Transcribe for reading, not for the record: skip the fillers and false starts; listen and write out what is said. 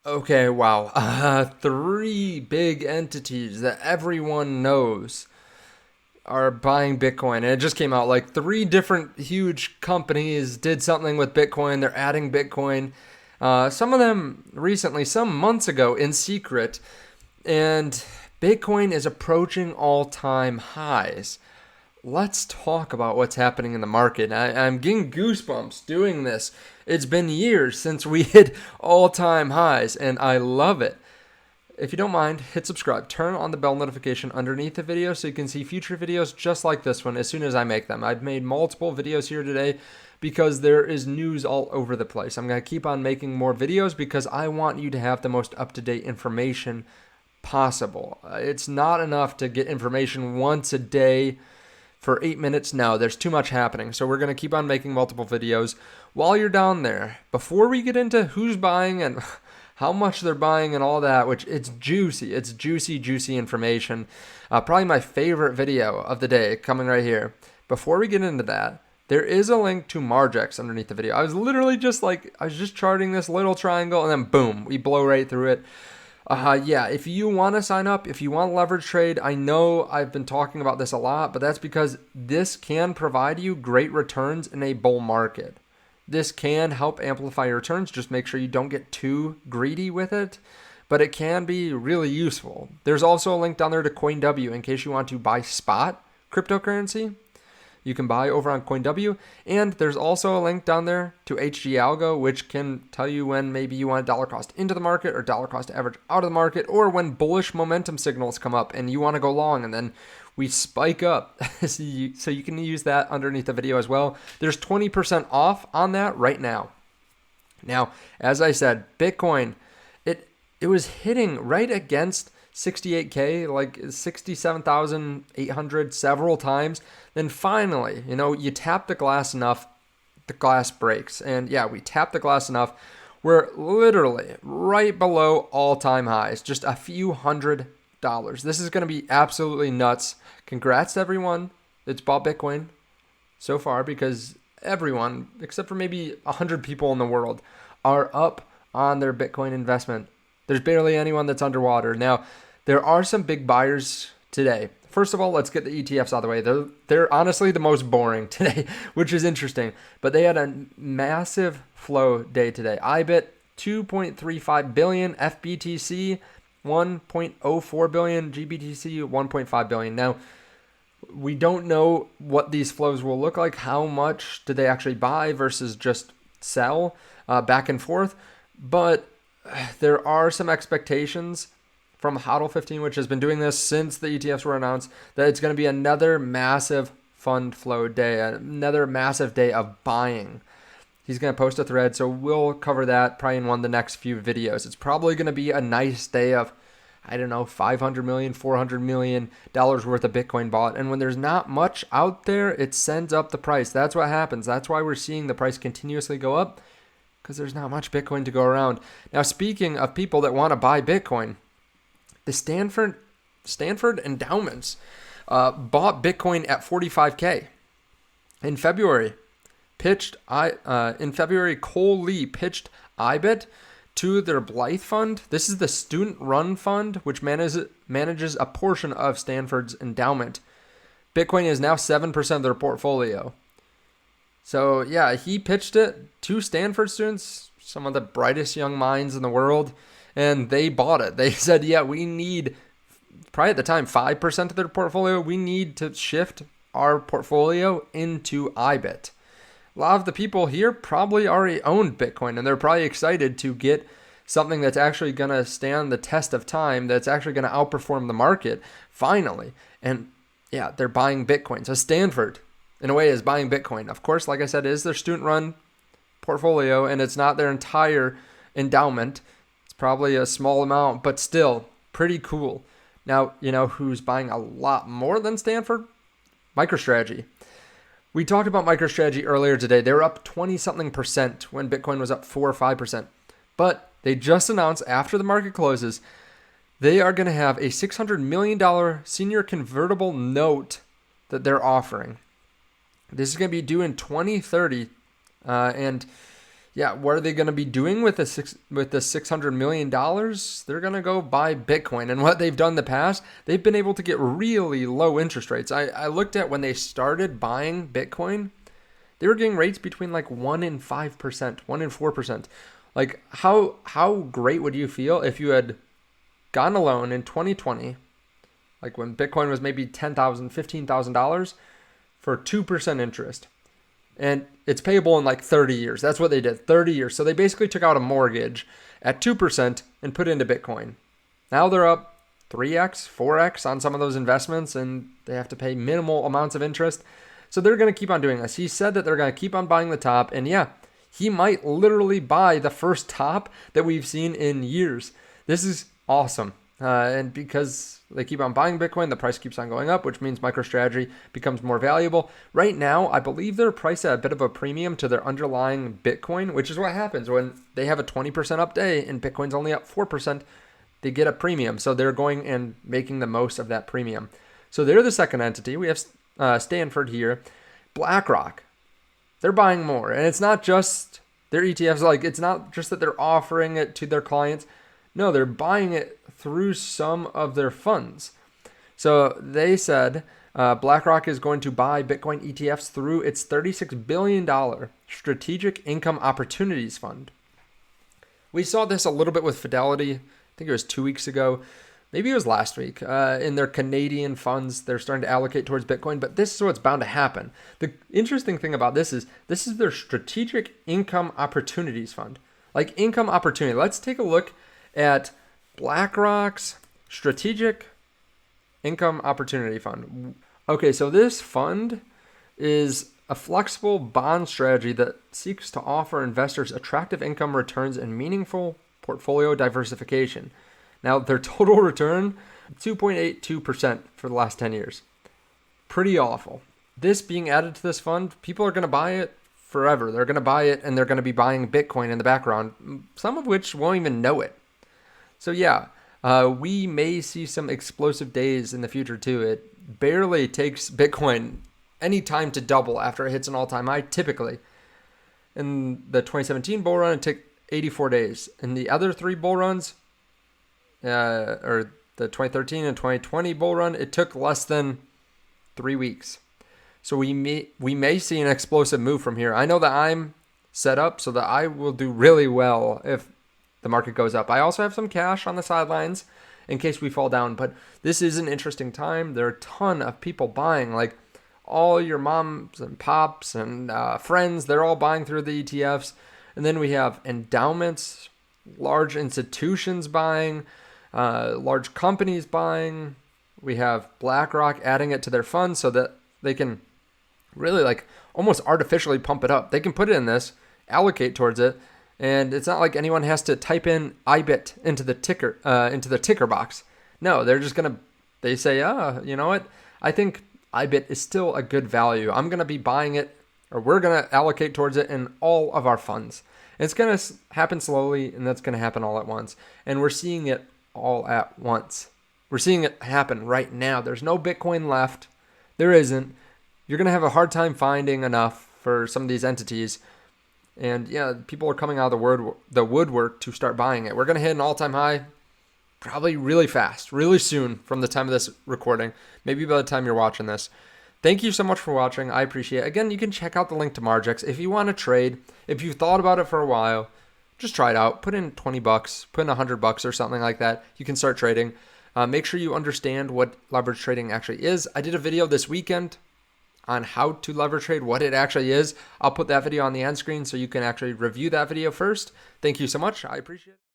Okay, wow. Three big entities that everyone knows are buying Bitcoin. And it just came out like three different huge companies did something with Bitcoin. They're adding Bitcoin. Some of them recently, some months ago in secret. And Bitcoin is approaching all-time highs. Let's talk about what's happening in the market. I'm getting goosebumps doing this. It's been years since we hit all-time highs, and I love it. If you don't mind, hit subscribe. Turn on the bell notification underneath the video so you can see future videos just like this one as soon as I make them. I've made multiple videos here today because there is news all over the place. I'm going to keep on making more videos because I want you to have the most up-to-date information possible. It's not enough to get information once a day for 8 minutes. No, there's too much happening. So we're going to keep on making multiple videos while you're down there. Before we get into who's buying and how much they're buying and all that, which it's juicy. It's juicy information. Probably my favorite video of the day coming right here. Before we get into that, there is a link to Margex underneath the video. I was literally just charting this little triangle and then boom, we blow right through it. Yeah, if you want to sign up, if you want leverage trade, I know I've been talking about this a lot, but that's because this can provide you great returns in a bull market. This can help amplify your returns. Just make sure you don't get too greedy with it, but it can be really useful. There's also a link down there to CoinW in case you want to buy spot cryptocurrency. You can buy over on CoinW, and there's also a link down there to HGAlgo, which can tell you when maybe you want dollar cost into the market or dollar cost average out of the market, or when bullish momentum signals come up and you want to go long and then we spike up. So you can use that underneath the video as well. There's 20% off on that right now. Now, as I said, Bitcoin, it was hitting right against 68K, like 67,800 several times. Then finally, you tap the glass enough, the glass breaks. And yeah, we tapped the glass enough. We're literally right below all-time highs, just a few $100. This is going to be absolutely nuts. Congrats to everyone that's bought Bitcoin so far, because everyone, except for maybe 100 people in the world, are up on their Bitcoin investment. There's barely anyone that's underwater. Now, there are some big buyers today. First of all, let's get the ETFs out of the way. They're honestly the most boring today, which is interesting. But they had a massive flow day today. IBIT, 2.35 billion. FBTC, 1.04 billion. GBTC, 1.5 billion. Now, we don't know what these flows will look like. How much did they actually buy versus just sell back and forth? But there are some expectations from HODL 15, which has been doing this since the ETFs were announced, that it's going to be another massive fund flow day, another massive day of buying. He's going to post a thread, so we'll cover that probably in one of the next few videos. It's probably going to be a nice day of, I don't know, $500 million, $400 million worth of Bitcoin bought. And when there's not much out there, it sends up the price. That's what happens. That's why we're seeing the price continuously go up, because there's not much Bitcoin to go around. Now, speaking of people that want to buy Bitcoin, the Stanford endowments bought Bitcoin at 45K in February. In February, Cole Lee pitched IBIT to their Blythe fund. This is the student-run fund, which manages a portion of Stanford's endowment. Bitcoin is now 7% of their portfolio. So yeah, he pitched it to Stanford students, some of the brightest young minds in the world, and they bought it. They said, yeah, we need, probably at the time, 5% of their portfolio. We need to shift our portfolio into IBIT. A lot of the people here probably already owned Bitcoin, and they're probably excited to get something that's actually going to stand the test of time, that's actually going to outperform the market, finally. And yeah, they're buying Bitcoin. So Stanford, in a way, is buying Bitcoin. Of course, like I said, it is their student-run portfolio, and it's not their entire endowment. It's probably a small amount, but still pretty cool. Now, you know who's buying a lot more than Stanford? MicroStrategy. We talked about MicroStrategy earlier today. They were up 20-something% when Bitcoin was up 4 or 5%. But they just announced after the market closes, they are going to have a $600 million senior convertible note that they're offering. This is going to be due in 2030. And yeah, what are they going to be doing with the $600 million? They're going to go buy Bitcoin. And what they've done in the past, they've been able to get really low interest rates. I looked at when they started buying Bitcoin, they were getting rates between like 1 and 5%, 1 and 4%. Like how great would you feel if you had gotten a loan in 2020, like when Bitcoin was maybe $10,000, $15,000 for 2% interest? And it's payable in like 30 years. That's what they did, 30 years. So they basically took out a mortgage at 2% and put it into Bitcoin. Now they're up 3x, 4x on some of those investments, and they have to pay minimal amounts of interest. So they're going to keep on doing this. He said that they're going to keep on buying the top. And yeah, he might literally buy the first top that we've seen in years. This is awesome. And because they keep on buying Bitcoin, the price keeps on going up, which means MicroStrategy becomes more valuable. Right now, I believe they're priced at a bit of a premium to their underlying Bitcoin, which is what happens when they have a 20% up day and Bitcoin's only up 4%. They get a premium. So they're going and making the most of that premium. So they're the second entity. We have Stanford here. Blackrock, they're buying more. And it's not just their ETFs. Like, it's not just that they're offering it to their clients. No, they're buying it through some of their funds. So they said BlackRock is going to buy Bitcoin ETFs through its $36 billion Strategic Income Opportunities Fund. We saw this a little bit with Fidelity. I think it was 2 weeks ago. Maybe it was last week. In their Canadian funds, they're starting to allocate towards Bitcoin, but this is what's bound to happen. The interesting thing about this is their Strategic Income Opportunities Fund. Like income opportunity. Let's take a look at BlackRock's Strategic Income Opportunity Fund. Okay, so this fund is a flexible bond strategy that seeks to offer investors attractive income returns and meaningful portfolio diversification. Now, their total return, 2.82% for the last 10 years. Pretty awful. This being added to this fund, people are going to buy it forever. They're going to buy it, and they're going to be buying Bitcoin in the background, some of which won't even know it. So yeah, we may see some explosive days in the future too. It barely takes Bitcoin any time to double after it hits an all-time high, typically. In the 2017 bull run, it took 84 days. In the other three bull runs, or the 2013 and 2020 bull run, it took less than 3 weeks. So we may see an explosive move from here. I know that I'm set up so that I will do really well if the market goes up. I also have some cash on the sidelines in case we fall down, but this is an interesting time. There are a ton of people buying, like all your moms and pops and friends. They're all buying through the ETFs. And then we have endowments, large institutions buying, large companies buying. We have BlackRock adding it to their funds so that they can really like almost artificially pump it up. They can put it in this, allocate towards it, and it's not like anyone has to type in IBIT into the ticker box. No, they're just they say, you know what? I think IBIT is still a good value. I'm going to be buying it, or we're going to allocate towards it in all of our funds. It's going to happen slowly, and that's going to happen all at once. And we're seeing it all at once. We're seeing it happen right now. There's no Bitcoin left. There isn't. You're going to have a hard time finding enough for some of these entities. And yeah, people are coming out of the woodwork to start buying it. We're going to hit an all-time high probably really fast, really soon from the time of this recording, maybe by the time you're watching this. Thank you so much for watching. I appreciate it. Again, you can check out the link to Margex. If you want to trade, if you've thought about it for a while, just try it out. Put in $20, put in $100 or something like that. You can start trading. Make sure you understand what leverage trading actually is. I did a video this weekend on how to leverage trade, what it actually is. I'll put that video on the end screen so you can actually review that video first. Thank you so much. I appreciate it.